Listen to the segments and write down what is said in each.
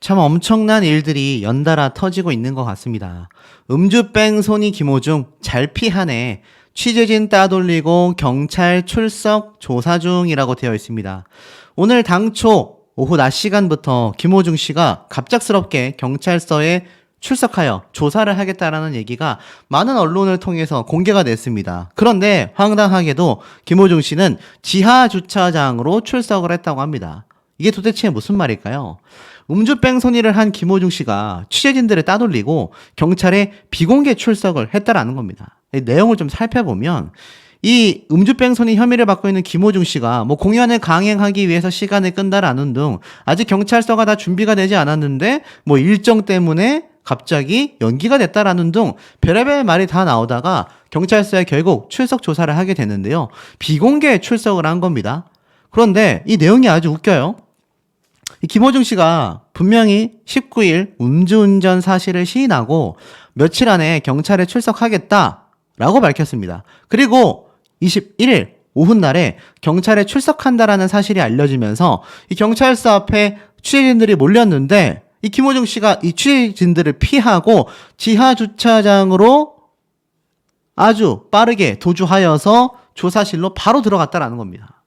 참 엄청난 일들이 연달아 터지고 있는 것 같습니다. 음주 뺑소니 김호중 잘 피하네. 취재진 따돌리고 경찰 출석 조사 중이라고 되어 있습니다. 오늘 당초 오후 낮 시간부터 김호중 씨가 갑작스럽게 경찰서에 출석하여 조사를 하겠다라는 얘기가 많은 언론을 통해서 공개가 됐습니다. 그런데 황당하게도 김호중 씨는 지하 주차장으로 출석을 했다고 합니다. 이게 도대체 무슨 말일까요? 음주 뺑소니를 한 김호중 씨가 취재진들을 따돌리고 경찰에 비공개 출석을 했다라는 겁니다. 이 내용을 좀 살펴보면 이 음주 뺑소니 혐의를 받고 있는 김호중 씨가 뭐 공연을 강행하기 위해서 시간을 끈다라는 등 아직 경찰서가 다 준비가 되지 않았는데 뭐 일정 때문에 갑자기 연기가 됐다라는 등 별의별 말이 다 나오다가 경찰서에 결국 출석 조사를 하게 됐는데요. 비공개 출석을 한 겁니다. 그런데 이 내용이 아주 웃겨요. 이 김호중 씨가 분명히 19일 음주운전 사실을 시인하고 며칠 안에 경찰에 출석하겠다라고 밝혔습니다. 그리고 21일 오후날에 경찰에 출석한다라는 사실이 알려지면서 이 경찰서 앞에 취재진들이 몰렸는데 이 김호중 씨가 이 취재진들을 피하고 지하 주차장으로 아주 빠르게 도주하여서 조사실로 바로 들어갔다라는 겁니다.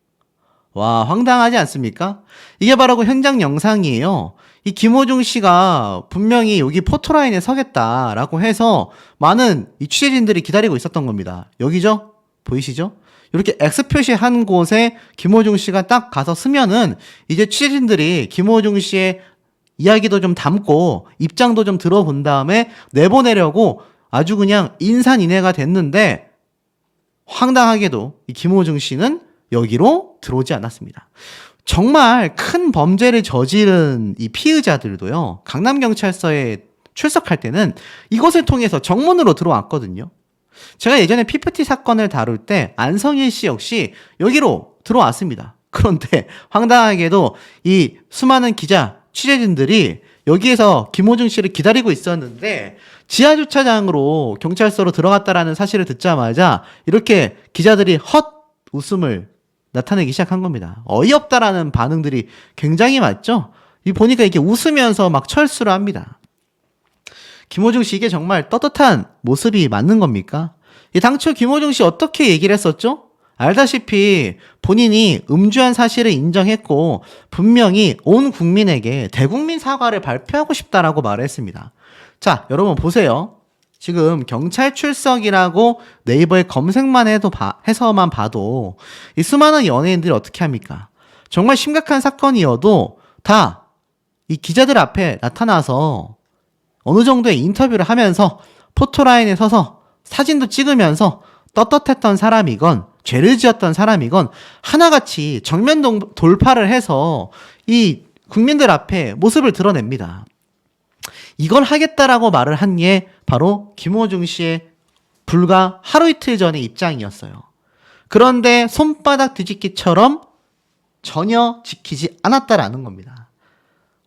와, 황당하지 않습니까? 이게 바로 그 현장 영상이에요. 이 김호중 씨가 분명히 여기 포토라인에 서겠다라고 해서 많은 이 취재진들이 기다리고 있었던 겁니다. 여기죠? 보이시죠? 이렇게 X 표시한 곳에 김호중 씨가 딱 가서 서면은 이제 취재진들이 김호중 씨의 이야기도 좀 담고 입장도 좀 들어본 다음에 내보내려고 아주 그냥 인산인해가 됐는데 황당하게도 이 김호중 씨는 여기로 들어오지 않았습니다. 정말 큰 범죄를 저지른 이 피의자들도요, 강남경찰서에 출석할 때는 이것을 통해서 정문으로 들어왔거든요. 제가 예전에 피프티 사건을 다룰 때 안성일 씨 역시 여기로 들어왔습니다. 그런데 황당하게도 이 수많은 기자, 취재진들이 여기에서 김호중 씨를 기다리고 있었는데 지하주차장으로 경찰서로 들어갔다라는 사실을 듣자마자 이렇게 기자들이 헛 웃음을 나타내기 시작한 겁니다. 어이없다라는 반응들이 굉장히 많죠? 보니까 이렇게 웃으면서 막 철수를 합니다. 김호중 씨 이게 정말 떳떳한 모습이 맞는 겁니까? 당초 김호중 씨 어떻게 얘기를 했었죠? 알다시피 본인이 음주한 사실을 인정했고 분명히 온 국민에게 대국민 사과를 발표하고 싶다라고 말을 했습니다. 자, 여러분 보세요. 지금 경찰 출석이라고 네이버에 검색만 해서만 봐도 이 수많은 연예인들이 어떻게 합니까? 정말 심각한 사건이어도 다 이 기자들 앞에 나타나서 어느 정도의 인터뷰를 하면서 포토라인에 서서 사진도 찍으면서 떳떳했던 사람이건 죄를 지었던 사람이건 하나같이 정면 돌파를 해서 이 국민들 앞에 모습을 드러냅니다. 이걸 하겠다라고 말을 한 게 바로 김호중 씨의 불과 하루 이틀 전의 입장이었어요. 그런데 손바닥 뒤집기처럼 전혀 지키지 않았다라는 겁니다.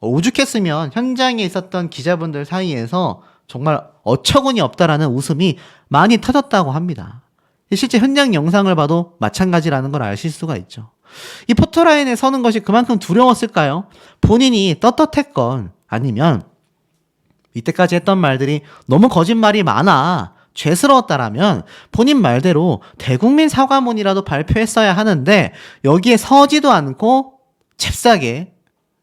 오죽했으면 현장에 있었던 기자분들 사이에서 정말 어처구니 없다라는 웃음이 많이 터졌다고 합니다. 실제 현장 영상을 봐도 마찬가지라는 걸 아실 수가 있죠. 이 포토라인에 서는 것이 그만큼 두려웠을까요? 본인이 떳떳했건 아니면 이때까지 했던 말들이 너무 거짓말이 많아 죄스러웠다라면 본인 말대로 대국민 사과문이라도 발표했어야 하는데 여기에 서지도 않고 잽싸게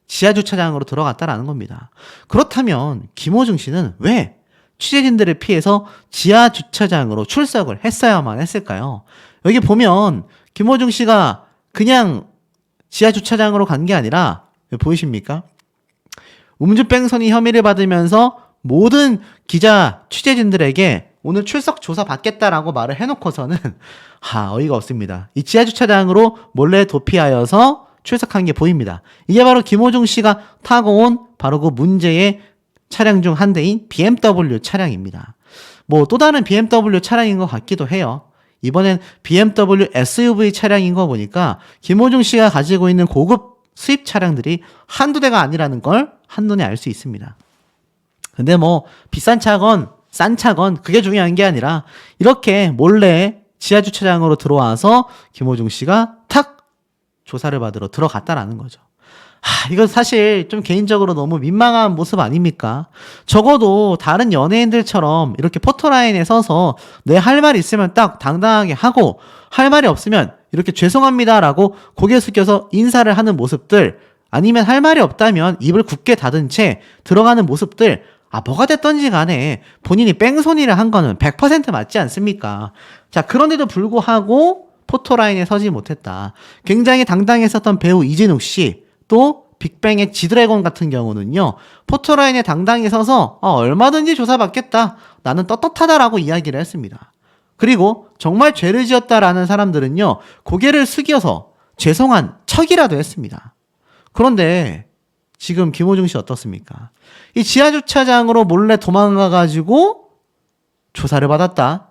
지하주차장으로 들어갔다라는 겁니다. 그렇다면 김호중 씨는 왜 취재진들을 피해서 지하주차장으로 출석을 했어야만 했을까요? 여기 보면 김호중 씨가 그냥 지하주차장으로 간 게 아니라 보이십니까? 음주 뺑소니 혐의를 받으면서 모든 기자, 취재진들에게 오늘 출석 조사 받겠다라고 말을 해놓고서는 어이가 없습니다. 이 지하주차장으로 몰래 도피하여서 출석한 게 보입니다. 이게 바로 김호중 씨가 타고 온 바로 그 문제의 차량 중 한 대인 BMW 차량입니다. 뭐 또 다른 BMW 차량인 것 같기도 해요. 이번엔 BMW SUV 차량인 거 보니까 김호중 씨가 가지고 있는 고급 수입 차량들이 한두 대가 아니라는 걸 한눈에 알 수 있습니다. 근데 뭐 비싼 차건 싼 차건 그게 중요한 게 아니라 이렇게 몰래 지하주차장으로 들어와서 김호중 씨가 탁 조사를 받으러 들어갔다라는 거죠. 이거 사실 좀 개인적으로 너무 민망한 모습 아닙니까? 적어도 다른 연예인들처럼 이렇게 포토라인에 서서 내 할 말 있으면 딱 당당하게 하고 할 말이 없으면 이렇게 죄송합니다라고 고개 숙여서 인사를 하는 모습들, 아니면 할 말이 없다면 입을 굳게 닫은 채 들어가는 모습들, 뭐가 됐던지 간에 본인이 뺑소니를 한 거는 100% 맞지 않습니까? 자, 그런데도 불구하고 포토라인에 서지 못했다. 굉장히 당당했었던 배우 이진욱 씨, 또 빅뱅의 지드래곤 같은 경우는요, 포토라인에 당당히 서서 얼마든지 조사받겠다, 나는 떳떳하다라고 이야기를 했습니다. 그리고 정말 죄를 지었다라는 사람들은요, 고개를 숙여서 죄송한 척이라도 했습니다. 그런데 지금 김호중 씨 어떻습니까? 이 지하주차장으로 몰래 도망가가지고 조사를 받았다.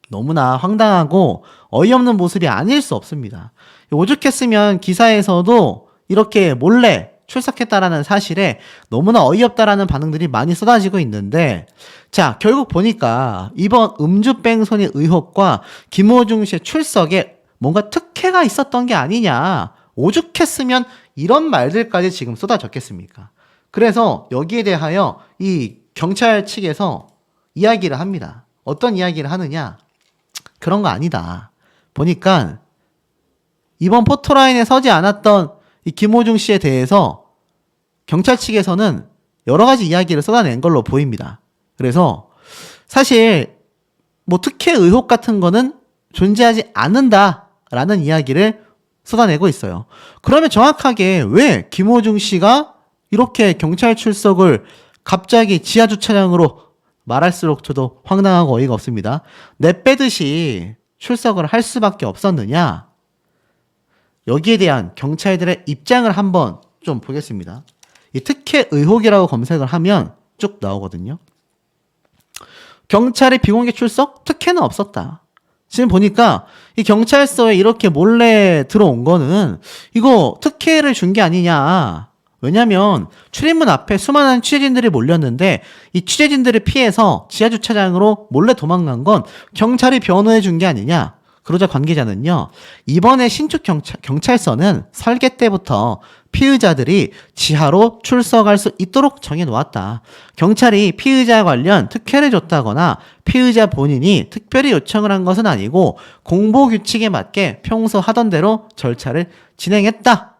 너무나 황당하고 어이없는 모습이 아닐 수 없습니다. 오죽했으면 기사에서도 이렇게 몰래 출석했다라는 사실에 너무나 어이없다라는 반응들이 많이 쏟아지고 있는데, 자, 결국 보니까 이번 음주뺑소니 의혹과 김호중 씨의 출석에 뭔가 특혜가 있었던 게 아니냐, 오죽했으면 이런 말들까지 지금 쏟아졌겠습니까? 그래서 여기에 대하여 이 경찰 측에서 이야기를 합니다. 어떤 이야기를 하느냐? 그런 거 아니다. 보니까 이번 포토라인에 서지 않았던 이 김호중 씨에 대해서 경찰 측에서는 여러 가지 이야기를 쏟아낸 걸로 보입니다. 그래서 사실 뭐 특혜 의혹 같은 거는 존재하지 않는다라는 이야기를 쏟아내고 있어요. 그러면 정확하게 왜 김호중 씨가 이렇게 경찰 출석을 갑자기 지하주차장으로, 말할수록 저도 황당하고 어이가 없습니다, 내빼듯이 출석을 할 수밖에 없었느냐? 여기에 대한 경찰들의 입장을 한번 좀 보겠습니다. 이 특혜 의혹이라고 검색을 하면 쭉 나오거든요. 경찰의 비공개 출석? 특혜는 없었다. 지금 보니까 이 경찰서에 이렇게 몰래 들어온 거는 이거 특혜를 준 게 아니냐. 왜냐면 출입문 앞에 수많은 취재진들이 몰렸는데 이 취재진들을 피해서 지하주차장으로 몰래 도망간 건 경찰이 변호해 준 게 아니냐. 그러자 관계자는요, 이번에 신축 경찰서는 설계 때부터 피의자들이 지하로 출석할 수 있도록 정해놓았다. 경찰이 피의자 관련 특혜를 줬다거나 피의자 본인이 특별히 요청을 한 것은 아니고 공보규칙에 맞게 평소 하던 대로 절차를 진행했다.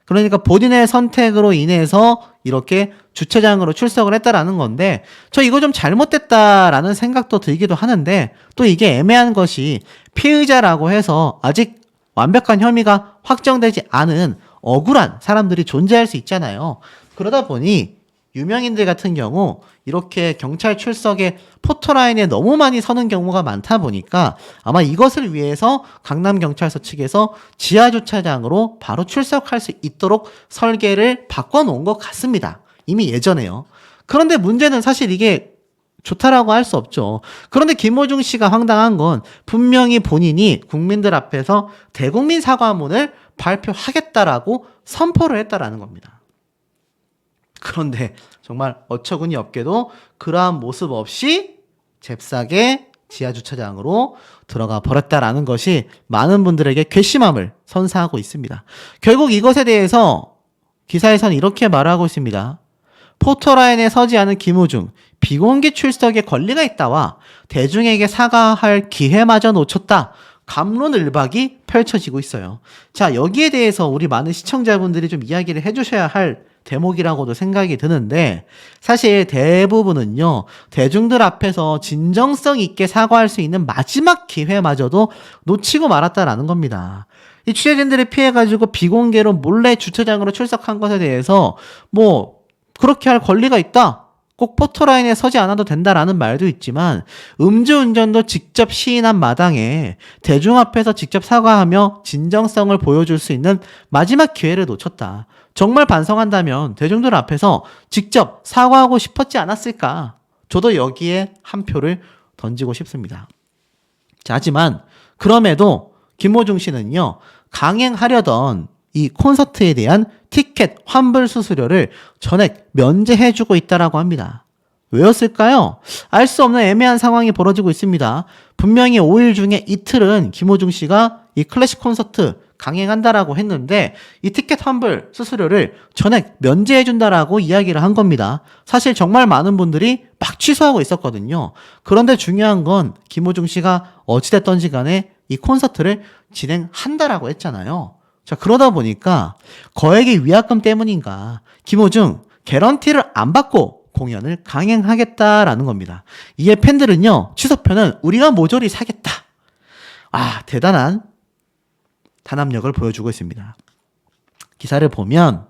그러니까 본인의 선택으로 인해서 이렇게 주차장으로 출석을 했다라는 건데, 저 이거 좀 잘못됐다라는 생각도 들기도 하는데, 또 이게 애매한 것이 피의자라고 해서 아직 완벽한 혐의가 확정되지 않은 억울한 사람들이 존재할 수 있잖아요. 그러다 보니 유명인들 같은 경우 이렇게 경찰 출석에 포토라인에 너무 많이 서는 경우가 많다 보니까 아마 이것을 위해서 강남경찰서 측에서 지하주차장으로 바로 출석할 수 있도록 설계를 바꿔놓은 것 같습니다. 이미 예전에요. 그런데 문제는 사실 이게 좋다라고 할 수 없죠. 그런데 김호중 씨가 황당한 건 분명히 본인이 국민들 앞에서 대국민 사과문을 발표하겠다라고 선포를 했다라는 겁니다. 그런데 정말 어처구니 없게도 그러한 모습 없이 잽싸게 지하주차장으로 들어가 버렸다라는 것이 많은 분들에게 괘씸함을 선사하고 있습니다. 결국 이것에 대해서 기사에서는 이렇게 말하고 있습니다. 포토라인에 서지 않은 김호중, 비공개 출석에 권리가 있다와 대중에게 사과할 기회마저 놓쳤다. 갑론을박이 펼쳐지고 있어요. 자, 여기에 대해서 우리 많은 시청자분들이 좀 이야기를 해주셔야 할 대목이라고도 생각이 드는데, 사실 대부분은요, 대중들 앞에서 진정성 있게 사과할 수 있는 마지막 기회마저도 놓치고 말았다라는 겁니다. 이 취재진들이 피해가지고 비공개로 몰래 주차장으로 출석한 것에 대해서 뭐 그렇게 할 권리가 있다, 꼭 포토라인에 서지 않아도 된다라는 말도 있지만, 음주운전도 직접 시인한 마당에 대중 앞에서 직접 사과하며 진정성을 보여줄 수 있는 마지막 기회를 놓쳤다. 정말 반성한다면 대중들 앞에서 직접 사과하고 싶었지 않았을까? 저도 여기에 한 표를 던지고 싶습니다. 자, 하지만 그럼에도 김호중 씨는요, 강행하려던 이 콘서트에 대한 티켓 환불 수수료를 전액 면제해주고 있다라고 합니다. 왜였을까요? 알 수 없는 애매한 상황이 벌어지고 있습니다. 분명히 5일 중에 이틀은 김호중 씨가 이 클래식 콘서트 강행한다라고 했는데 이 티켓 환불 수수료를 전액 면제해준다라고 이야기를 한 겁니다. 사실 정말 많은 분들이 막 취소하고 있었거든요. 그런데 중요한 건 김호중 씨가 어찌됐던지 간에 이 콘서트를 진행한다라고 했잖아요. 자, 그러다 보니까 거액의 위약금 때문인가 김호중 개런티를 안 받고 공연을 강행하겠다라는 겁니다. 이에 팬들은요, 취소표는 우리가 모조리 사겠다. 아, 대단한 단합력을 보여주고 있습니다. 기사를 보면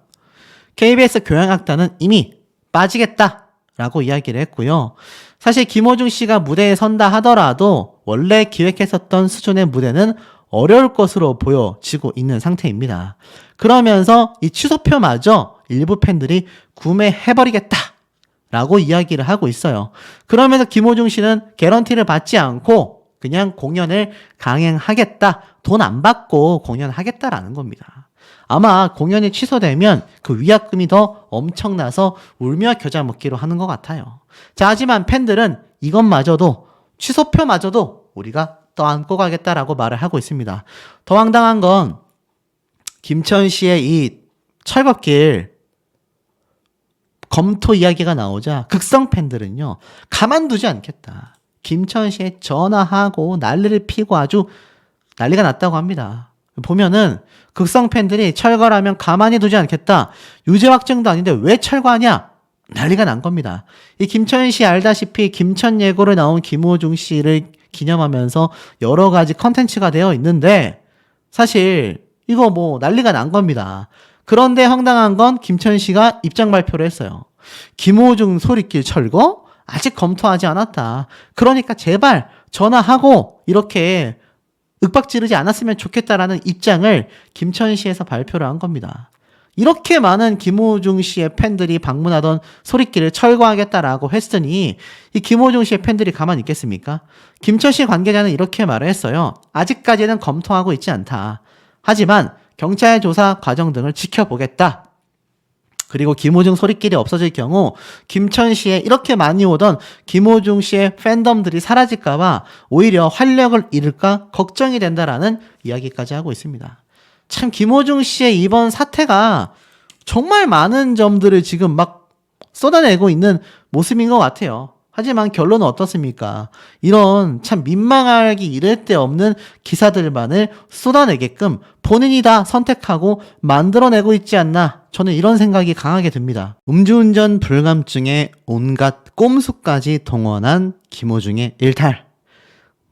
KBS 교향악단은 이미 빠지겠다라고 이야기를 했고요. 사실 김호중 씨가 무대에 선다 하더라도 원래 기획했었던 수준의 무대는 어려울 것으로 보여지고 있는 상태입니다. 그러면서 이 취소표마저 일부 팬들이 구매해버리겠다라고 이야기를 하고 있어요. 그러면서 김호중 씨는 개런티를 받지 않고 그냥 공연을 강행하겠다, 돈 안 받고 공연하겠다라는 겁니다. 아마 공연이 취소되면 그 위약금이 더 엄청나서 울며 겨자 먹기로 하는 것 같아요. 자, 하지만 팬들은 이것마저도, 취소표마저도 우리가 떠안고 가겠다라고 말을 하고 있습니다. 더 황당한 건 김천 씨의 이 철겁길 검토 이야기가 나오자 극성 팬들은요, 가만두지 않겠다. 김천 씨에 전화하고 난리를 피고 아주 난리가 났다고 합니다. 보면은 극성 팬들이 철거라면 가만히 두지 않겠다. 유죄 확정도 아닌데 왜 철거하냐? 난리가 난 겁니다. 이 김천 씨 알다시피 김천 예고를 나온 김호중 씨를 기념하면서 여러 가지 컨텐츠가 되어 있는데 사실 이거 뭐 난리가 난 겁니다. 그런데 황당한 건 김천 씨가 입장 발표를 했어요. 김호중 소리길 철거? 아직 검토하지 않았다. 그러니까 제발 전화하고 이렇게 윽박지르지 않았으면 좋겠다라는 입장을 김천시에서 발표를 한 겁니다. 이렇게 많은 김호중 씨의 팬들이 방문하던 소리길을 철거하겠다라고 했으니 이 김호중 씨의 팬들이 가만히 있겠습니까? 김천시 관계자는 이렇게 말을 했어요. 아직까지는 검토하고 있지 않다. 하지만 경찰 조사 과정 등을 지켜보겠다. 그리고 김호중 소리길이 없어질 경우 김천시에 이렇게 많이 오던 김호중 씨의 팬덤들이 사라질까봐 오히려 활력을 잃을까 걱정이 된다라는 이야기까지 하고 있습니다. 참 김호중 씨의 이번 사태가 정말 많은 점들을 지금 막 쏟아내고 있는 모습인 것 같아요. 하지만 결론은 어떻습니까? 이런 참 민망하기 이를 데 없는 기사들만을 쏟아내게끔 본인이 다 선택하고 만들어내고 있지 않나, 저는 이런 생각이 강하게 듭니다. 음주운전 불감증에 온갖 꼼수까지 동원한 김호중의 일탈.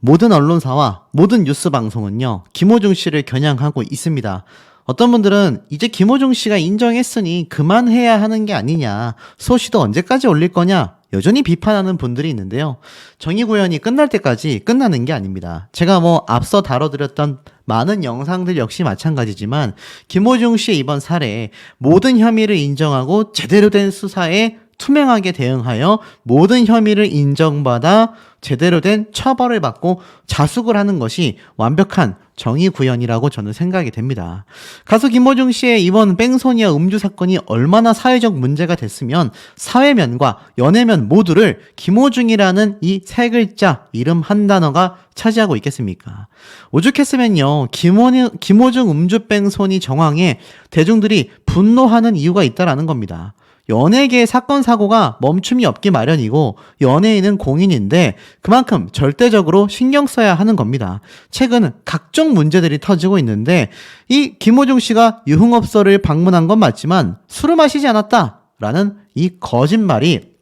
모든 언론사와 모든 뉴스 방송은요, 김호중 씨를 겨냥하고 있습니다. 어떤 분들은 이제 김호중 씨가 인정했으니 그만해야 하는 게 아니냐, 소시도 언제까지 올릴 거냐, 여전히 비판하는 분들이 있는데요. 정의구현이 끝날 때까지 끝나는 게 아닙니다. 제가 앞서 다뤄드렸던 많은 영상들 역시 마찬가지지만 김호중 씨의 이번 사례에 모든 혐의를 인정하고 제대로 된 수사에 투명하게 대응하여 모든 혐의를 인정받아 제대로 된 처벌을 받고 자숙을 하는 것이 완벽한 정의 구현이라고 저는 생각이 됩니다. 가수 김호중 씨의 이번 뺑소니와 음주 사건이 얼마나 사회적 문제가 됐으면 사회면과 연예면 모두를 김호중이라는 이 세 글자 이름 한 단어가 차지하고 있겠습니까? 오죽했으면요, 김호중 음주 뺑소니 정황에 대중들이 분노하는 이유가 있다라는 겁니다. 연예계의 사건 사고가 멈춤이 없기 마련이고 연예인은 공인인데 그만큼 절대적으로 신경 써야 하는 겁니다. 최근 각종 문제들이 터지고 있는데 이 김호중 씨가 유흥업소를 방문한 건 맞지만 술을 마시지 않았다라는 이 거짓말이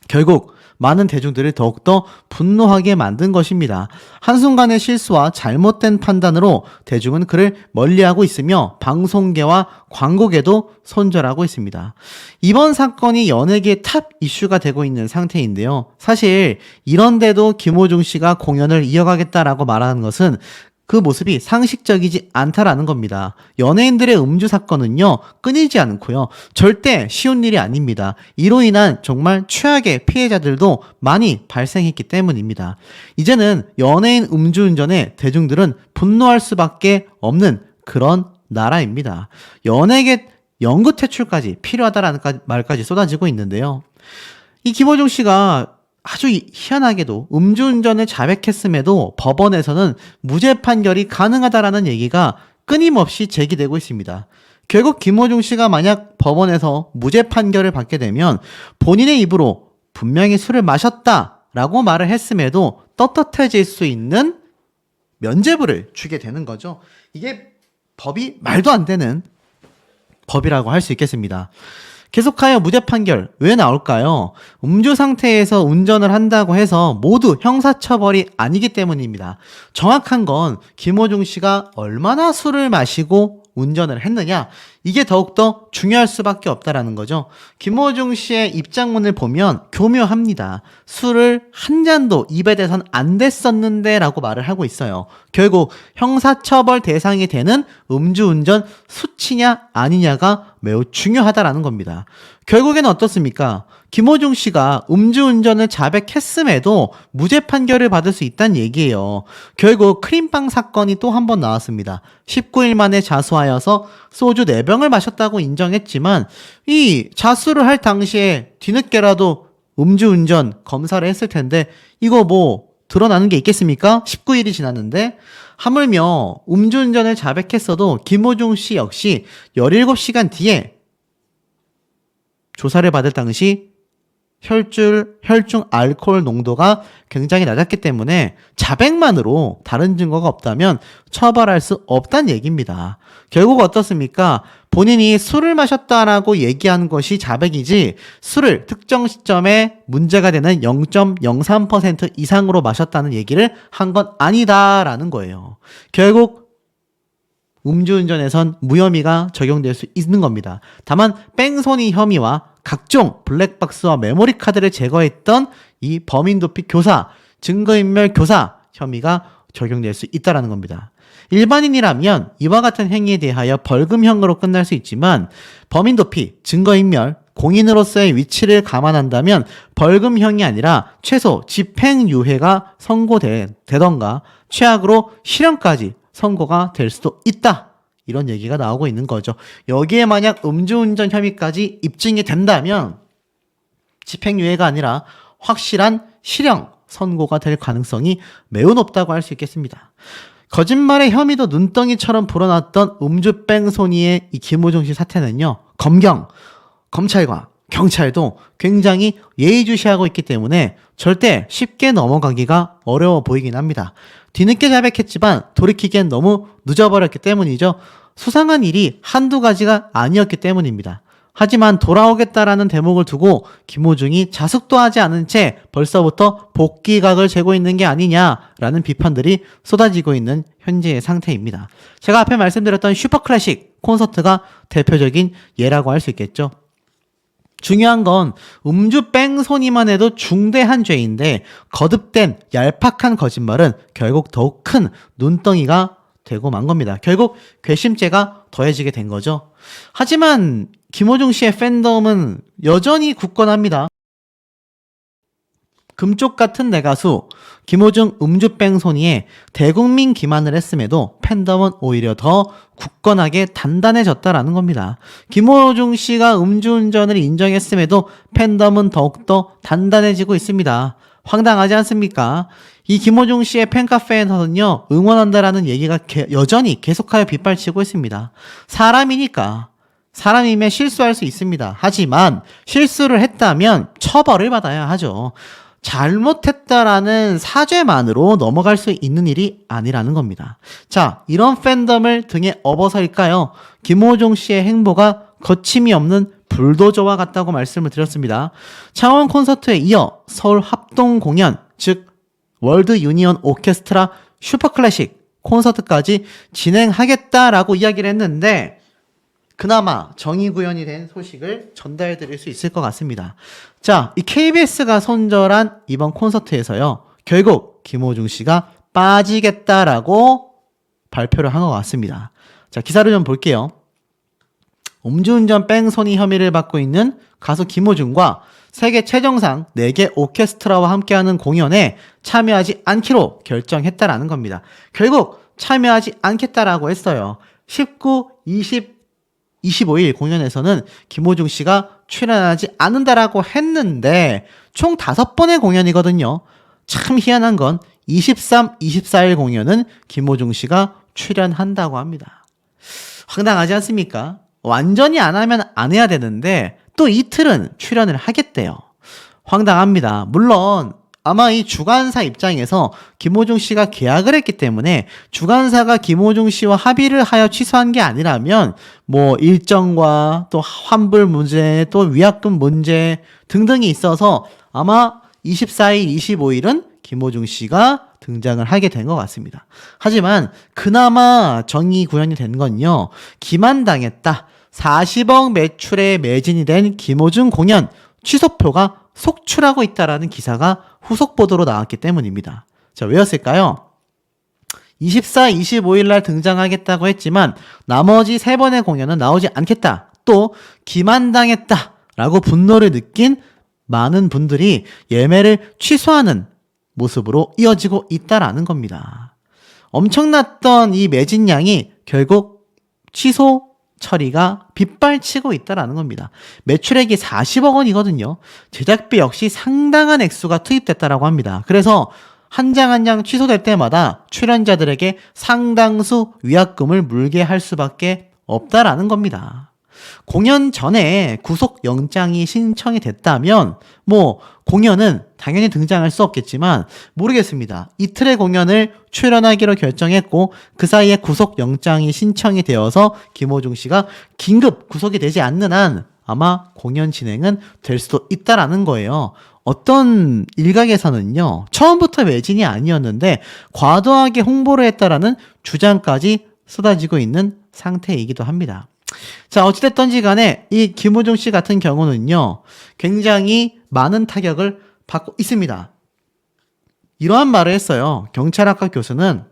결국 많은 대중들을 더욱더 분노하게 만든 것입니다. 한순간의 실수와 잘못된 판단으로 대중은 그를 멀리하고 있으며 방송계와 광고계도 손절하고 있습니다. 이번 사건이 연예계의 탑 이슈가 되고 있는 상태인데요. 사실 이런데도 김호중 씨가 공연을 이어가겠다라고 말하는 것은 그 모습이 상식적이지 않다라는 겁니다. 연예인들의 음주 사건은요, 끊이지 않고요, 절대 쉬운 일이 아닙니다. 이로 인한 정말 최악의 피해자들도 많이 발생했기 때문입니다. 이제는 연예인 음주운전에 대중들은 분노할 수밖에 없는 그런 나라입니다. 연예계 연구 퇴출까지 필요하다라는 말까지 쏟아지고 있는데요. 이 김호중 씨가 아주 희한하게도 음주운전을 자백했음에도 법원에서는 무죄 판결이 가능하다라는 얘기가 끊임없이 제기되고 있습니다. 결국 김호중 씨가 만약 법원에서 무죄 판결을 받게 되면 본인의 입으로 분명히 술을 마셨다라고 말을 했음에도 떳떳해질 수 있는 면죄부를 주게 되는 거죠. 이게 법이 말도 안 되는 법이라고 할 수 있겠습니다. 계속하여 무죄 판결 왜 나올까요? 음주 상태에서 운전을 한다고 해서 모두 형사처벌이 아니기 때문입니다. 정확한 건 김호중 씨가 얼마나 술을 마시고 운전을 했느냐, 이게 더욱더 중요할 수밖에 없다라는 거죠. 김호중 씨의 입장문을 보면 교묘합니다. 술을 한 잔도 입에 대선 안 됐었는데 라고 말을 하고 있어요. 결국 형사처벌 대상이 되는 음주운전 수치냐 아니냐가 매우 중요하다라는 겁니다. 결국에는 어떻습니까? 김호중 씨가 음주운전을 자백했음에도 무죄 판결을 받을 수 있다는 얘기예요. 결국 크림빵 사건이 또 한 번 나왔습니다. 19일 만에 자수하여서 소주 4병을 마셨다고 인정했지만 이 자수를 할 당시에 뒤늦게라도 음주운전 검사를 했을 텐데 이거 뭐 드러나는 게 있겠습니까? 19일이 지났는데 하물며 음주운전을 자백했어도 김호중 씨 역시 17시간 뒤에 조사를 받을 당시 혈중 알코올 농도가 굉장히 낮았기 때문에 자백만으로 다른 증거가 없다면 처벌할 수 없다는 얘기입니다. 결국 어떻습니까? 본인이 술을 마셨다라고 얘기한 것이 자백이지 술을 특정 시점에 문제가 되는 0.03% 이상으로 마셨다는 얘기를 한 건 아니다라는 거예요. 결국 음주운전에선 무혐의가 적용될 수 있는 겁니다. 다만 뺑소니 혐의와 각종 블랙박스와 메모리 카드를 제거했던 이 범인도피 교사, 증거인멸 교사 혐의가 적용될 수 있다는 겁니다. 일반인이라면 이와 같은 행위에 대하여 벌금형으로 끝날 수 있지만 범인도피, 증거인멸, 공인으로서의 위치를 감안한다면 벌금형이 아니라 최소 집행유예가 선고되던가 최악으로 실형까지 선고가 될 수도 있다. 이런 얘기가 나오고 있는 거죠. 여기에 만약 음주운전 혐의까지 입증이 된다면 집행유예가 아니라 확실한 실형 선고가 될 가능성이 매우 높다고 할 수 있겠습니다. 거짓말의 혐의도 눈덩이처럼 불어났던 음주 뺑소니의 이 김호중 씨 사태는요. 검찰과 경찰도 굉장히 예의주시하고 있기 때문에 절대 쉽게 넘어가기가 어려워 보이긴 합니다. 뒤늦게 자백했지만 돌이키기엔 너무 늦어버렸기 때문이죠. 수상한 일이 한두 가지가 아니었기 때문입니다. 하지만 돌아오겠다라는 대목을 두고 김호중이 자숙도 하지 않은 채 벌써부터 복귀각을 재고 있는 게 아니냐라는 비판들이 쏟아지고 있는 현재의 상태입니다. 제가 앞에 말씀드렸던 슈퍼클래식 콘서트가 대표적인 예라고 할 수 있겠죠. 중요한 건 음주 뺑소니만 해도 중대한 죄인데 거듭된 얄팍한 거짓말은 결국 더욱 큰 눈덩이가 되고 만 겁니다. 결국 괘씸죄가 더해지게 된 거죠. 하지만 김호중 씨의 팬덤은 여전히 굳건합니다. 금쪽 같은 내 가수 김호중 음주 뺑소니에 대국민 기만을 했음에도 팬덤은 오히려 더 굳건하게 단단해졌다라는 겁니다. 김호중 씨가 음주운전을 인정했음에도 팬덤은 더욱더 단단해지고 있습니다. 황당하지 않습니까? 이 김호중 씨의 팬카페에서는요, 응원한다라는 얘기가 여전히 계속하여 빗발치고 있습니다. 사람이면 실수할 수 있습니다. 하지만 실수를 했다면 처벌을 받아야 하죠. 잘못했다라는 사죄만으로 넘어갈 수 있는 일이 아니라는 겁니다. 자, 이런 팬덤을 등에 업어서일까요? 김호중 씨의 행보가 거침이 없는 불도저와 같다고 말씀을 드렸습니다. 창원 콘서트에 이어 서울 합동 공연, 즉 월드 유니온 오케스트라 슈퍼클래식 콘서트까지 진행하겠다라고 이야기를 했는데 그나마 정의구현이 된 소식을 전달해 드릴 수 있을 것 같습니다. 자, 이 KBS가 손절한 이번 콘서트에서요. 결국 김호중 씨가 빠지겠다라고 발표를 한 것 같습니다. 자, 기사를 좀 볼게요. 음주운전 뺑소니 혐의를 받고 있는 가수 김호중과 세계 최정상 4개 오케스트라와 함께하는 공연에 참여하지 않기로 결정했다라는 겁니다. 결국 참여하지 않겠다라고 했어요. 19, 20, 25일 공연에서는 김호중 씨가 출연하지 않는다라고 했는데 총 5번의 공연이거든요. 참 희한한 건 23, 24일 공연은 김호중 씨가 출연한다고 합니다. 황당하지 않습니까? 완전히 안 하면 안 해야 되는데 또 이틀은 출연을 하겠대요. 황당합니다. 물론 아마 이 주관사 입장에서 김호중 씨가 계약을 했기 때문에 주관사가 김호중 씨와 합의를 하여 취소한 게 아니라면 뭐 일정과 또 환불 문제 또 위약금 문제 등등이 있어서 아마 24일, 25일은 김호중 씨가 등장을 하게 된 것 같습니다. 하지만 그나마 정의 구현이 된 건요. 기만당했다. 40억 매출에 매진이 된 김호중 공연 취소표가 속출하고 있다라는 기사가 후속 보도로 나왔기 때문입니다. 자, 왜였을까요? 24, 25일 날 등장하겠다고 했지만 나머지 3번의 공연은 나오지 않겠다. 또 기만당했다 라고 분노를 느낀 많은 분들이 예매를 취소하는 모습으로 이어지고 있다라는 겁니다. 엄청났던 이 매진량이 결국 취소 처리가 빗발치고 있다라는 겁니다. 매출액이 40억 원이거든요. 제작비 역시 상당한 액수가 투입됐다라고 합니다. 그래서 한 장 한 장 취소될 때마다 출연자들에게 상당수 위약금을 물게 할 수밖에 없다라는 겁니다. 공연 전에 구속영장이 신청이 됐다면 뭐 공연은 당연히 등장할 수 없겠지만 모르겠습니다. 이틀의 공연을 출연하기로 결정했고 그 사이에 구속영장이 신청이 되어서 김호중 씨가 긴급 구속이 되지 않는 한 아마 공연 진행은 될 수도 있다라는 거예요. 어떤 일각에서는요. 처음부터 매진이 아니었는데 과도하게 홍보를 했다라는 주장까지 쏟아지고 있는 상태이기도 합니다. 자, 어찌됐던지 간에 이 김호중 씨 같은 경우는요, 굉장히 많은 타격을 받고 있습니다. 이러한 말을 했어요. 경찰학과 교수는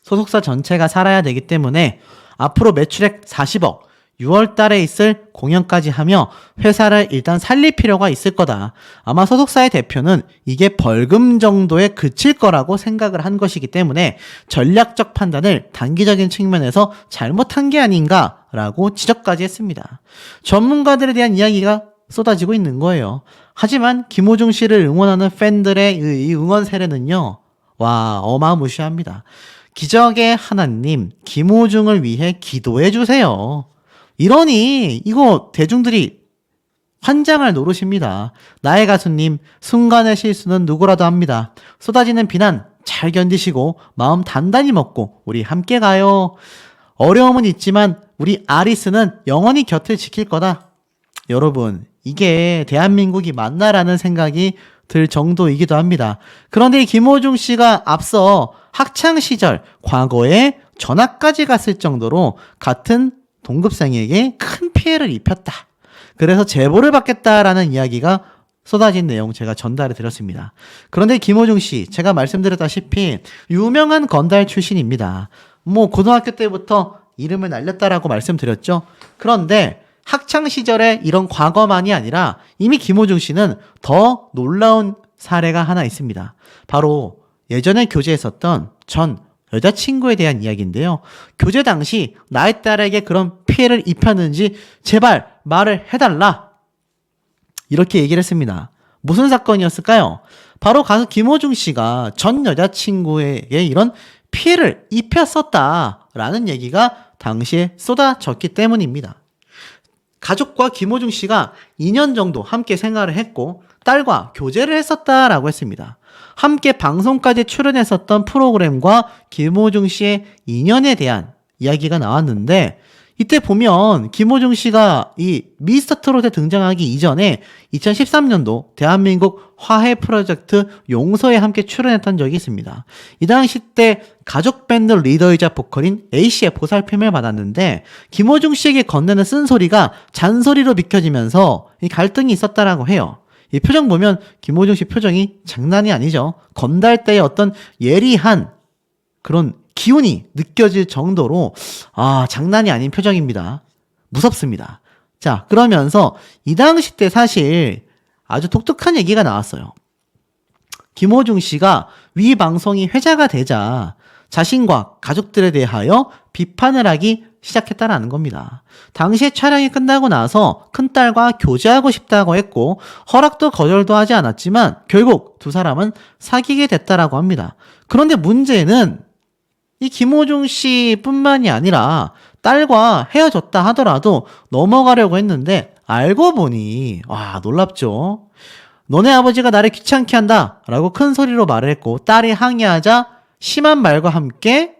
소속사 전체가 살아야 되기 때문에 앞으로 매출액 40억, 6월 달에 있을 공연까지 하며 회사를 일단 살릴 필요가 있을 거다. 아마 소속사의 대표는 이게 벌금 정도에 그칠 거라고 생각을 한 것이기 때문에 전략적 판단을 단기적인 측면에서 잘못한 게 아닌가라고 지적까지 했습니다. 전문가들에 대한 이야기가 쏟아지고 있는 거예요. 하지만 김호중 씨를 응원하는 팬들의 이 응원 세례는요. 와, 어마무시합니다. 기적의 하나님, 김호중을 위해 기도해 주세요. 이러니 이거 대중들이 환장할 노릇입니다. 나의 가수님, 순간의 실수는 누구라도 합니다. 쏟아지는 비난 잘 견디시고 마음 단단히 먹고 우리 함께 가요. 어려움은 있지만 우리 아리스는 영원히 곁을 지킬 거다. 여러분, 이게 대한민국이 맞나라는 생각이 들 정도이기도 합니다. 그런데 이 김호중 씨가 앞서 학창시절 과거에 전학까지 갔을 정도로 같은 동급생에게 큰 피해를 입혔다. 그래서 제보를 받겠다라는 이야기가 쏟아진 내용 제가 전달해 드렸습니다. 그런데 김호중 씨, 제가 말씀드렸다시피 유명한 건달 출신입니다. 뭐 고등학교 때부터 이름을 날렸다라고 말씀드렸죠. 그런데 학창 시절에 이런 과거만이 아니라 이미 김호중 씨는 더 놀라운 사례가 하나 있습니다. 바로 예전에 교제했었던 전 여자친구에 대한 이야기인데요. 교제 당시 나의 딸에게 그런 피해를 입혔는지 제발 말을 해달라. 이렇게 얘기를 했습니다. 무슨 사건이었을까요? 바로 가수 김호중 씨가 전 여자친구에게 이런 피해를 입혔었다라는 얘기가 당시에 쏟아졌기 때문입니다. 가족과 김호중 씨가 2년 정도 함께 생활을 했고 딸과 교제를 했었다라고 했습니다. 함께 방송까지 출연했었던 프로그램과 김호중 씨의 인연에 대한 이야기가 나왔는데 이때 보면 김호중 씨가 이 미스터 트롯에 등장하기 이전에 2013년도 대한민국 화해 프로젝트 용서에 함께 출연했던 적이 있습니다. 이 당시 때 가족 밴드 리더이자 보컬인 A씨의 보살핌을 받았는데 김호중 씨에게 건네는 쓴소리가 잔소리로 비켜지면서 이 갈등이 있었다라고 해요. 이 표정 보면 김호중 씨 표정이 장난이 아니죠. 건달 때의 어떤 예리한 그런 기운이 느껴질 정도로 장난이 아닌 표정입니다. 무섭습니다. 자, 그러면서 이 당시 때 사실 아주 독특한 얘기가 나왔어요. 김호중 씨가 위 방송이 회자가 되자 자신과 가족들에 대하여 비판을 하기 시작했다라는 겁니다. 당시에 촬영이 끝나고 나서 큰딸과 교제하고 싶다고 했고 허락도 거절도 하지 않았지만 결국 두 사람은 사귀게 됐다라고 합니다. 그런데 문제는 이 김호중 씨뿐만이 아니라 딸과 헤어졌다 하더라도 넘어가려고 했는데 알고 보니 놀랍죠. 너네 아버지가 나를 귀찮게 한다 라고 큰 소리로 말을 했고 딸이 항의하자 심한 말과 함께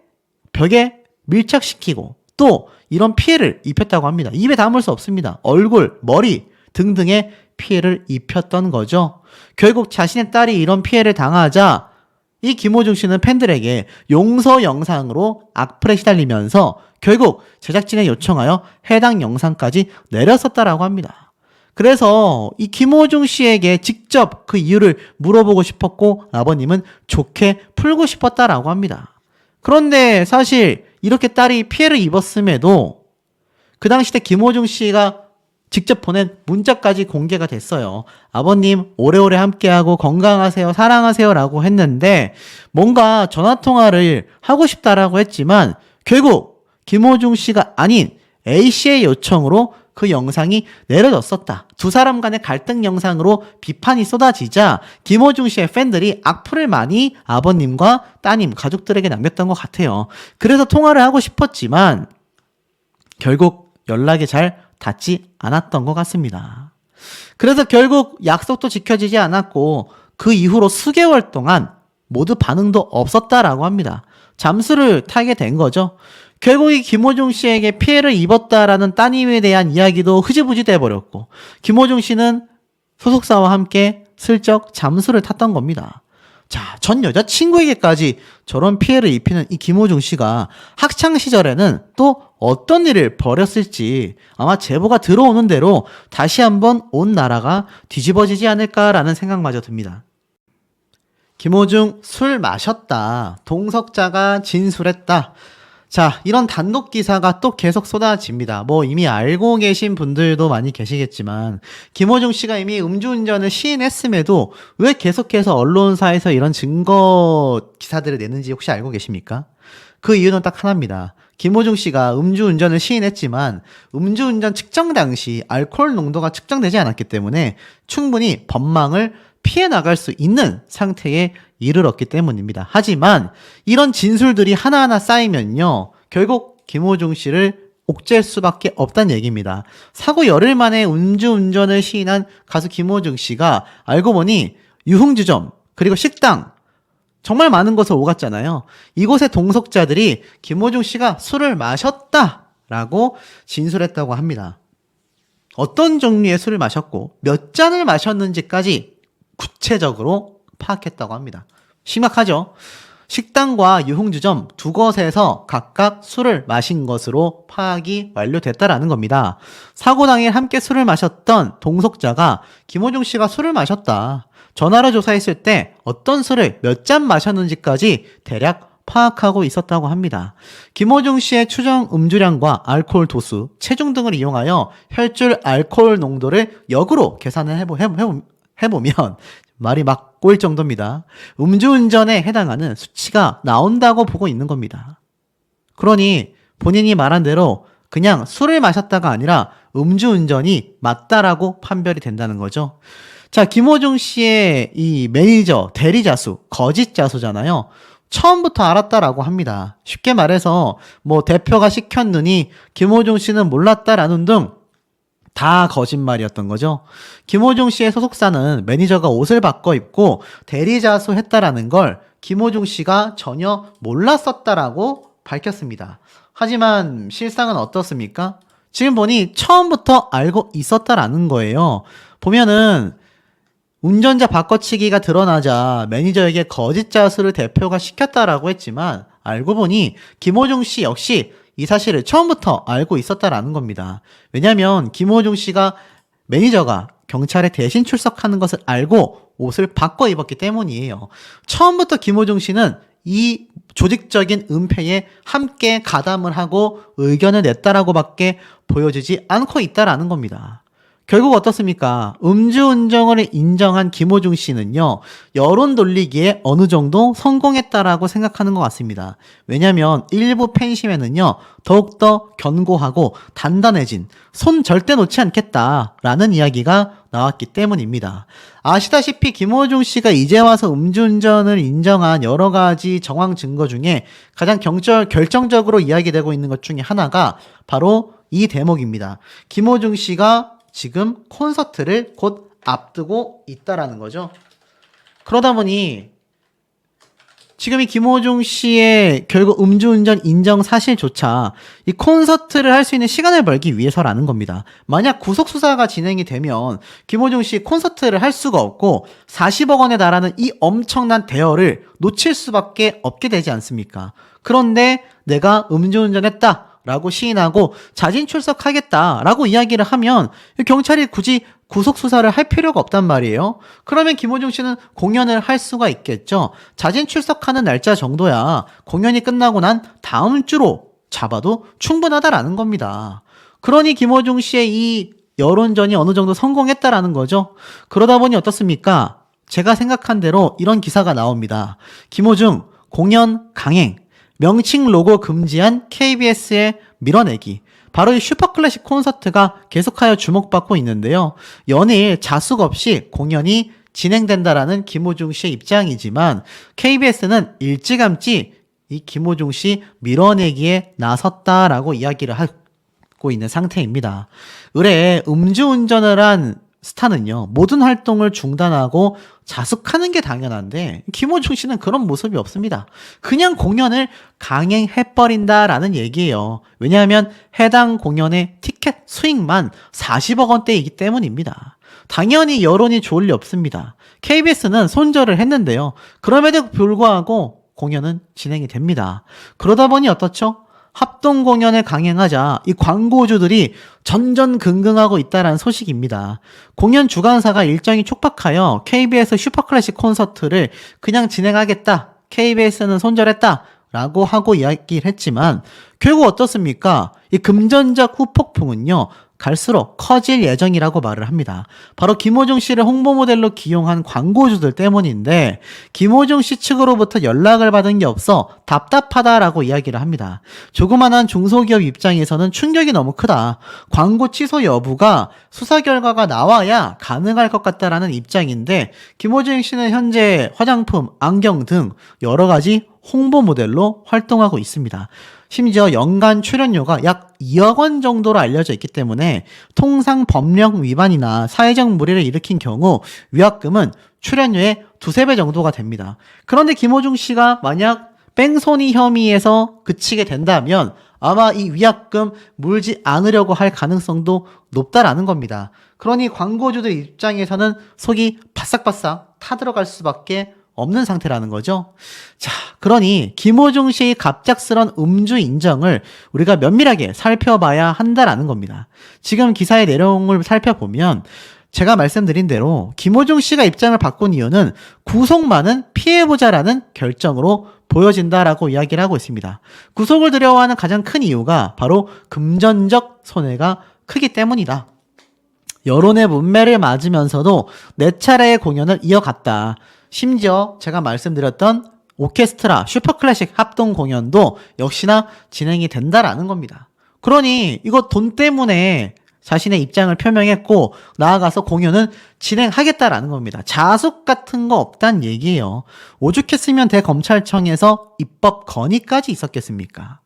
벽에 밀착시키고 또 이런 피해를 입혔다고 합니다. 입에 담을 수 없습니다. 얼굴, 머리 등등의 피해를 입혔던 거죠. 결국 자신의 딸이 이런 피해를 당하자 이 김호중 씨는 팬들에게 용서 영상으로 악플에 시달리면서 결국 제작진에 요청하여 해당 영상까지 내렸었다라고 합니다. 그래서 이 김호중 씨에게 직접 그 이유를 물어보고 싶었고 아버님은 좋게 풀고 싶었다라고 합니다. 그런데 사실 이렇게 딸이 피해를 입었음에도 그 당시 때 김호중 씨가 직접 보낸 문자까지 공개가 됐어요. 아버님 오래오래 함께하고 건강하세요, 사랑하세요 라고 했는데 뭔가 전화통화를 하고 싶다라고 했지만 결국 김호중 씨가 아닌 A씨의 요청으로 그 영상이 내려졌었다. 두 사람 간의 갈등 영상으로 비판이 쏟아지자 김호중 씨의 팬들이 악플을 많이 아버님과 따님, 가족들에게 남겼던 것 같아요. 그래서 통화를 하고 싶었지만 결국 연락이 잘 닿지 않았던 것 같습니다. 그래서 결국 약속도 지켜지지 않았고 그 이후로 수개월 동안 모두 반응도 없었다라고 합니다. 잠수를 타게 된 거죠. 결국 이 김호중 씨에게 피해를 입었다라는 따님에 대한 이야기도 흐지부지 돼버렸고 김호중 씨는 소속사와 함께 슬쩍 잠수를 탔던 겁니다. 자, 전 여자친구에게까지 저런 피해를 입히는 이 김호중 씨가 학창시절에는 또 어떤 일을 벌였을지 아마 제보가 들어오는 대로 다시 한번 온 나라가 뒤집어지지 않을까라는 생각마저 듭니다. 김호중 술 마셨다. 동석자가 진술했다. 자, 이런 단독 기사가 또 계속 쏟아집니다. 이미 알고 계신 분들도 많이 계시겠지만 김호중 씨가 이미 음주운전을 시인했음에도 왜 계속해서 언론사에서 이런 증거 기사들을 내는지 혹시 알고 계십니까? 그 이유는 딱 하나입니다. 김호중 씨가 음주운전을 시인했지만 음주운전 측정 당시 알코올 농도가 측정되지 않았기 때문에 충분히 법망을 피해 나갈 수 있는 상태에 이르렀기 때문입니다. 하지만 이런 진술들이 하나하나 쌓이면요, 결국 김호중 씨를 옥죄할 수밖에 없다는 얘기입니다. 사고 열흘 만에 음주운전을 시인한 가수 김호중 씨가 알고 보니 유흥주점 그리고 식당 정말 많은 것을 오갔잖아요. 이곳의 동석자들이 김호중 씨가 술을 마셨다라고 진술했다고 합니다. 어떤 종류의 술을 마셨고 몇 잔을 마셨는지까지 구체적으로 파악했다고 합니다. 심각하죠? 식당과 유흥주점 두 곳에서 각각 술을 마신 것으로 파악이 완료됐다라는 겁니다. 사고 당일 함께 술을 마셨던 동석자가 김호중 씨가 술을 마셨다. 전화로 조사했을 때 어떤 술을 몇 잔 마셨는지까지 대략 파악하고 있었다고 합니다. 김호중 씨의 추정 음주량과 알코올 도수, 체중 등을 이용하여 혈중 알코올 농도를 역으로 계산을 해보면 말이 막 꼬일 정도입니다. 음주운전에 해당하는 수치가 나온다고 보고 있는 겁니다. 그러니 본인이 말한 대로 그냥 술을 마셨다가 아니라 음주운전이 맞다라고 판별이 된다는 거죠. 자, 김호중 씨의 이 매니저, 대리자수, 거짓자수잖아요. 처음부터 알았다라고 합니다. 쉽게 말해서 대표가 시켰느니 김호중 씨는 몰랐다라는 등 다 거짓말이었던 거죠. 김호중 씨의 소속사는 매니저가 옷을 바꿔 입고 대리자수 했다라는 걸 김호중 씨가 전혀 몰랐었다라고 밝혔습니다. 하지만 실상은 어떻습니까? 지금 보니 처음부터 알고 있었다라는 거예요. 보면은 운전자 바꿔치기가 드러나자 매니저에게 거짓자수를 대표가 시켰다라고 했지만 알고 보니 김호중 씨 역시 이 사실을 처음부터 알고 있었다라는 겁니다. 왜냐하면 김호중 씨가 매니저가 경찰에 대신 출석하는 것을 알고 옷을 바꿔 입었기 때문이에요. 처음부터 김호중 씨는 이 조직적인 은폐에 함께 가담을 하고 의견을 냈다라고 밖에 보여지지 않고 있다라는 겁니다. 결국 어떻습니까? 음주운전을 인정한 김호중 씨는요, 여론 돌리기에 어느 정도 성공했다라고 생각하는 것 같습니다. 왜냐면 일부 팬심에는요, 더욱더 견고하고 단단해진 손 절대 놓지 않겠다라는 이야기가 나왔기 때문입니다. 아시다시피 김호중 씨가 이제 와서 음주운전을 인정한 여러 가지 정황 증거 중에 가장 결정적으로 이야기되고 있는 것 중에 하나가 바로 이 대목입니다. 김호중 씨가 지금 콘서트를 곧 앞두고 있다라는 거죠. 그러다 보니 지금 이 김호중 씨의 결국 음주운전 인정 사실조차 이 콘서트를 할 수 있는 시간을 벌기 위해서라는 겁니다. 만약 구속수사가 진행이 되면 김호중 씨 콘서트를 할 수가 없고 40억 원에 달하는 이 엄청난 대여를 놓칠 수밖에 없게 되지 않습니까? 그런데 내가 음주운전했다 라고 시인하고 자진 출석하겠다라고 이야기를 하면 경찰이 굳이 구속수사를 할 필요가 없단 말이에요. 그러면 김호중 씨는 공연을 할 수가 있겠죠. 자진 출석하는 날짜 정도야 공연이 끝나고 난 다음 주로 잡아도 충분하다라는 겁니다. 그러니 김호중 씨의 이 여론전이 어느 정도 성공했다라는 거죠. 그러다 보니 어떻습니까? 제가 생각한 대로 이런 기사가 나옵니다. 김호중 공연 강행, 명칭 로고 금지한 KBS의 밀어내기. 바로 이 슈퍼클래식 콘서트가 계속하여 주목받고 있는데요. 연일 자숙 없이 공연이 진행된다라는 김호중 씨의 입장이지만 KBS는 일찌감치 이 김호중 씨 밀어내기에 나섰다라고 이야기를 하고 있는 상태입니다. 의뢰 음주운전을 한 스타는요, 모든 활동을 중단하고 자숙하는 게 당연한데 김호중 씨는 그런 모습이 없습니다. 그냥 공연을 강행해버린다라는 얘기예요. 왜냐하면 해당 공연의 티켓 수익만 40억 원대이기 때문입니다. 당연히 여론이 좋을 리 없습니다. KBS는 손절을 했는데요. 그럼에도 불구하고 공연은 진행이 됩니다. 그러다 보니 어떻죠? 합동 공연을 강행하자 이 광고주들이 전전긍긍하고 있다는 소식입니다. 공연 주관사가 일정이 촉박하여 KBS 슈퍼클래식 콘서트를 그냥 진행하겠다. KBS는 손절했다. 라고 하고 이야기를 했지만 결국 어떻습니까? 이 금전적 후폭풍은요. 갈수록 커질 예정이라고 말을 합니다. 바로 김호중 씨를 홍보 모델로 기용한 광고주들 때문인데 김호중 씨 측으로부터 연락을 받은 게 없어 답답하다라고 이야기를 합니다. 조그만한 중소기업 입장에서는 충격이 너무 크다. 광고 취소 여부가 수사 결과가 나와야 가능할 것 같다라는 입장인데 김호중 씨는 현재 화장품, 안경 등 여러 가지 홍보 모델로 활동하고 있습니다. 심지어 연간 출연료가 약 2억 원 정도로 알려져 있기 때문에 통상 법령 위반이나 사회적 무리를 일으킨 경우 위약금은 출연료의 2~3배 정도가 됩니다. 그런데 김호중 씨가 만약 뺑소니 혐의에서 그치게 된다면 아마 이 위약금 물지 않으려고 할 가능성도 높다라는 겁니다. 그러니 광고주들 입장에서는 속이 바싹바싹 타들어갈 수밖에 없는 상태라는 거죠. 자, 그러니 김호중 씨의 갑작스런 음주 인정을 우리가 면밀하게 살펴봐야 한다라는 겁니다. 지금 기사의 내용을 살펴보면 제가 말씀드린 대로 김호중 씨가 입장을 바꾼 이유는 구속만은 피해보자라는 결정으로 보여진다라고 이야기를 하고 있습니다. 구속을 두려워하는 가장 큰 이유가 바로 금전적 손해가 크기 때문이다. 여론의 문매를 맞으면서도 4차례의 공연을 이어갔다. 심지어 제가 말씀드렸던 오케스트라 슈퍼클래식 합동 공연도 역시나 진행이 된다라는 겁니다. 그러니 이거 돈 때문에 자신의 입장을 표명했고 나아가서 공연은 진행하겠다라는 겁니다. 자숙 같은 거 없단 얘기예요. 오죽했으면 대검찰청에서 입법 건의까지 있었겠습니까?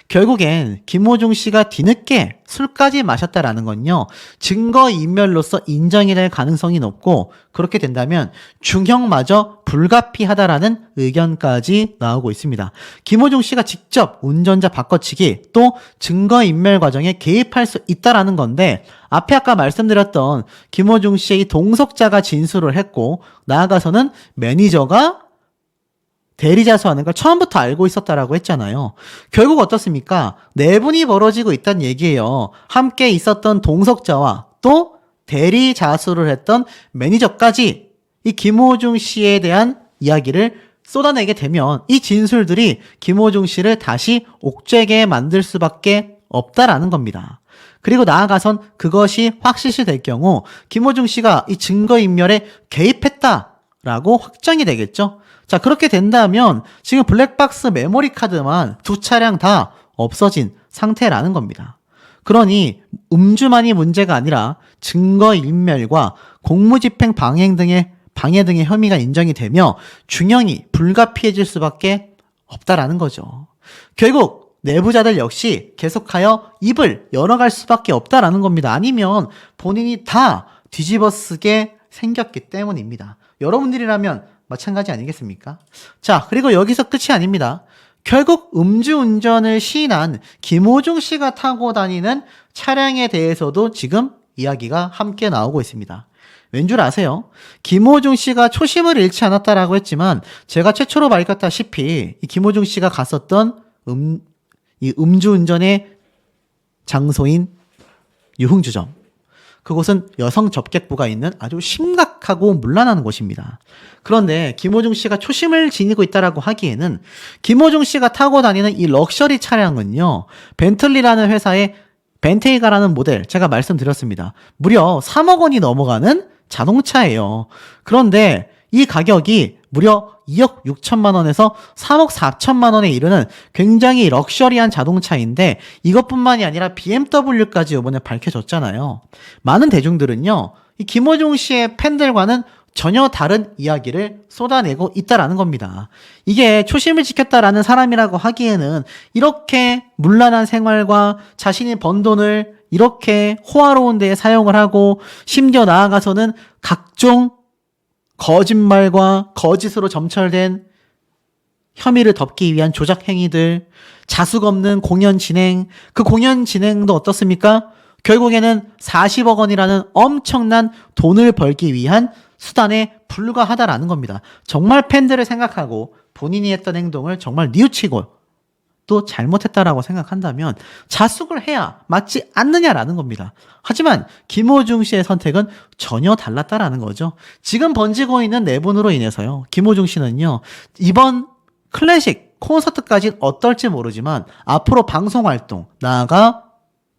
결국엔 김호중 씨가 뒤늦게 술까지 마셨다라는 건요, 증거인멸로서 인정이 될 가능성이 높고 그렇게 된다면 중형마저 불가피하다라는 의견까지 나오고 있습니다. 김호중 씨가 직접 운전자 바꿔치기 또 증거인멸 과정에 개입할 수 있다라는 건데 앞에 아까 말씀드렸던 김호중 씨의 동석자가 진술을 했고 나아가서는 매니저가 대리자수하는 걸 처음부터 알고 있었다라고 했잖아요. 결국 어떻습니까? 내분이 벌어지고 있다는 얘기예요. 함께 있었던 동석자와 또 대리자수를 했던 매니저까지 이 김호중 씨에 대한 이야기를 쏟아내게 되면 이 진술들이 김호중 씨를 다시 옥죄게 만들 수밖에 없다라는 겁니다. 그리고 나아가선 그것이 확실시 될 경우 김호중 씨가 이 증거인멸에 개입했다라고 확정이 되겠죠. 자, 그렇게 된다면 지금 블랙박스 메모리 카드만 두 차량 다 없어진 상태라는 겁니다. 그러니 음주만이 문제가 아니라 증거인멸과 공무집행 방해 등의 혐의가 인정이 되며 중형이 불가피해질 수밖에 없다라는 거죠. 결국 내부자들 역시 계속하여 입을 열어갈 수밖에 없다라는 겁니다. 아니면 본인이 다 뒤집어쓰게 생겼기 때문입니다. 여러분들이라면 마찬가지 아니겠습니까? 자, 그리고 여기서 끝이 아닙니다. 결국 음주운전을 시인한 김호중 씨가 타고 다니는 차량에 대해서도 지금 이야기가 함께 나오고 있습니다. 왠 줄 아세요? 김호중 씨가 초심을 잃지 않았다라고 했지만 제가 최초로 밝혔다시피 이 김호중 씨가 갔었던 이 음주운전의 장소인 유흥주점, 그곳은 여성 접객부가 있는 아주 심각하고 문란한 곳입니다. 그런데 김호중 씨가 초심을 지니고 있다라고 하기에는 김호중 씨가 타고 다니는 이 럭셔리 차량은요, 벤틀리라는 회사의 벤테이가라는 모델, 제가 말씀드렸습니다. 무려 3억 원이 넘어가는 자동차예요. 그런데 이 가격이 무려 2억 6천만 원에서 3억 4천만 원에 이르는 굉장히 럭셔리한 자동차인데 이것뿐만이 아니라 BMW까지 이번에 밝혀졌잖아요. 많은 대중들은요, 이 김호중 씨의 팬들과는 전혀 다른 이야기를 쏟아내고 있다라는 겁니다. 이게 초심을 지켰다라는 사람이라고 하기에는 이렇게 문란한 생활과 자신이 번 돈을 이렇게 호화로운 데에 사용을 하고 심지어 나아가서는 각종 거짓말과 거짓으로 점철된 혐의를 덮기 위한 조작 행위들, 자숙 없는 공연 진행, 그 공연 진행도 어떻습니까? 결국에는 40억 원이라는 엄청난 돈을 벌기 위한 수단에 불과하다라는 겁니다. 정말 팬들을 생각하고 본인이 했던 행동을 정말 뉘우치고 또 잘못했다라고 생각한다면 자숙을 해야 맞지 않느냐라는 겁니다. 하지만 김호중 씨의 선택은 전혀 달랐다라는 거죠. 지금 번지고 있는 내분으로 인해서요, 김호중 씨는요, 이번 클래식 콘서트까지는 어떨지 모르지만 앞으로 방송 활동, 나아가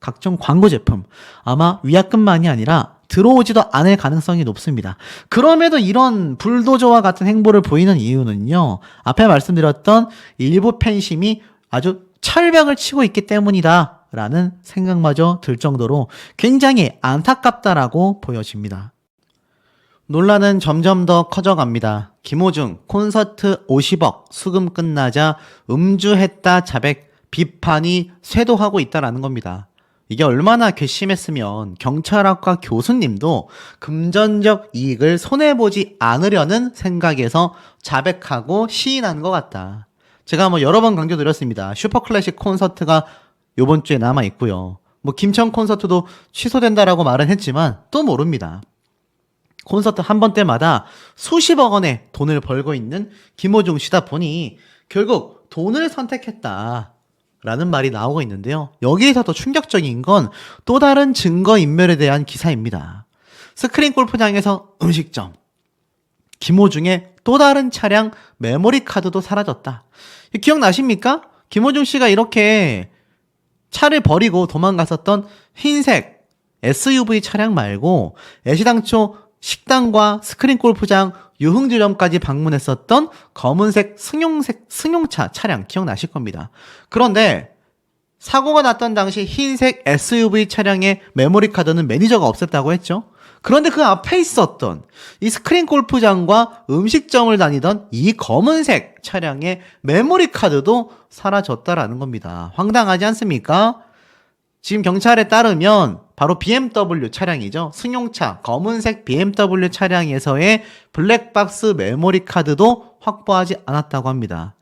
각종 광고 제품, 아마 위약금만이 아니라 들어오지도 않을 가능성이 높습니다. 그럼에도 이런 불도저와 같은 행보를 보이는 이유는요, 앞에 말씀드렸던 일부 팬심이 아주 철벽을 치고 있기 때문이다 라는 생각마저 들 정도로 굉장히 안타깝다라고 보여집니다. 논란은 점점 더 커져갑니다. 김호중 콘서트 50억 수금 끝나자 음주했다 자백 비판이 쇄도하고 있다라는 겁니다. 이게 얼마나 괘씸했으면 경찰학과 교수님도 금전적 이익을 손해보지 않으려는 생각에서 자백하고 시인한 것 같다. 제가 여러 번 강조드렸습니다. 슈퍼클래식 콘서트가 요번 주에 남아 있고요. 김천 콘서트도 취소된다라고 말은 했지만 또 모릅니다. 콘서트 한 번 때마다 수십억 원의 돈을 벌고 있는 김호중 씨다 보니 결국 돈을 선택했다라는 말이 나오고 있는데요. 여기에서 더 충격적인 건 또 다른 증거인멸에 대한 기사입니다. 스크린 골프장에서 음식점, 김호중의 또 다른 차량 메모리 카드도 사라졌다. 기억나십니까? 김호중 씨가 이렇게 차를 버리고 도망갔었던 흰색 SUV 차량 말고 애시당초 식당과 스크린 골프장, 유흥주점까지 방문했었던 검은색 승용차 차량 기억나실 겁니다. 그런데 사고가 났던 당시 흰색 SUV 차량의 메모리 카드는 매니저가 없앴다고 했죠. 그런데 그 앞에 있었던 이 스크린 골프장과 음식점을 다니던 이 검은색 차량의 메모리 카드도 사라졌다라는 겁니다. 황당하지 않습니까? 지금 경찰에 따르면 바로 BMW 차량이죠. 승용차, 검은색 BMW 차량에서의 블랙박스 메모리 카드도 확보하지 않았다고 합니다.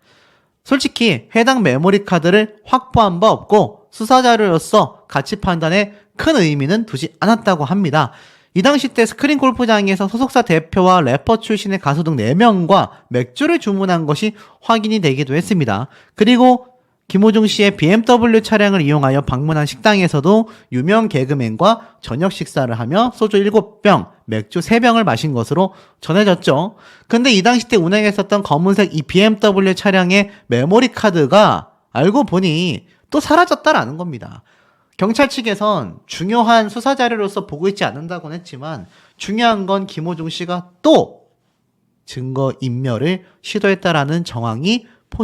솔직히 해당 메모리 카드를 확보한 바 없고 수사자료로서 가치 판단에 큰 의미는 두지 않았다고 합니다. 이 당시 때 스크린 골프장에서 소속사 대표와 래퍼 출신의 가수 등 4명과 맥주를 주문한 것이 확인이 되기도 했습니다. 그리고 김호중 씨의 BMW 차량을 이용하여 방문한 식당에서도 유명 개그맨과 저녁 식사를 하며 소주 7병, 맥주 3병을 마신 것으로 전해졌죠. 근데 이 당시 때 운행했었던 검은색 이 BMW 차량의 메모리 카드가 알고 보니 또 사라졌다라는 겁니다. 경찰 측에선 중요한 수사 자료로서 보고 있지 않는다고는 했지만 중요한 건 김호중 씨가 또 증거 인멸을 시도했다라는 정황이